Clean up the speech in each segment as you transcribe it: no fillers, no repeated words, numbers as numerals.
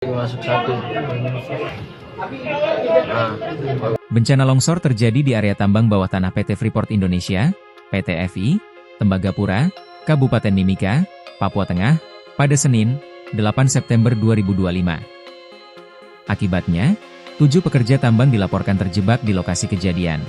Masuk satu. Nah, Bencana longsor terjadi di area tambang bawah tanah PT Freeport Indonesia, PT FI, Tembagapura, Kabupaten Mimika, Papua Tengah, pada Senin, 8 September 2025. Akibatnya, 7 pekerja tambang dilaporkan terjebak di lokasi kejadian.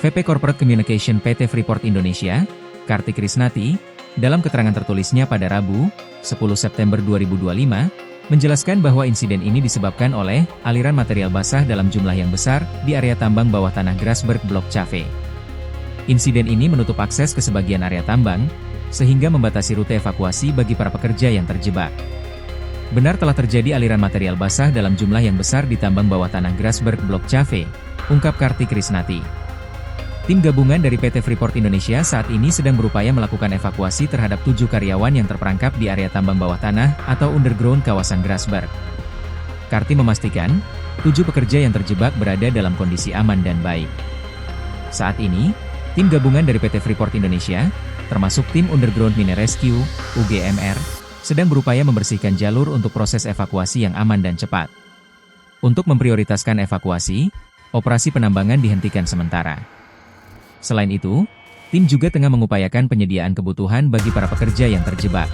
VP Corporate Communication PT Freeport Indonesia, Kartik Krisnati, dalam keterangan tertulisnya pada Rabu, 10 September 2025, menjelaskan bahwa insiden ini disebabkan oleh aliran material basah dalam jumlah yang besar di area tambang bawah tanah Grasberg Blok Cave. Insiden ini menutup akses ke sebagian area tambang, sehingga membatasi rute evakuasi bagi para pekerja yang terjebak. Benar telah terjadi aliran material basah dalam jumlah yang besar di tambang bawah tanah Grasberg Blok Cave, ungkap Kartik Krisnati. Tim gabungan dari PT Freeport Indonesia saat ini sedang berupaya melakukan evakuasi terhadap 7 karyawan yang terperangkap di area tambang bawah tanah atau underground kawasan Grasberg. Karti memastikan, 7 pekerja yang terjebak berada dalam kondisi aman dan baik. Saat ini, tim gabungan dari PT Freeport Indonesia, termasuk tim Underground Mine Rescue, UGMR, sedang berupaya membersihkan jalur untuk proses evakuasi yang aman dan cepat. Untuk memprioritaskan evakuasi, operasi penambangan dihentikan sementara. Selain itu, tim juga tengah mengupayakan penyediaan kebutuhan bagi para pekerja yang terjebak.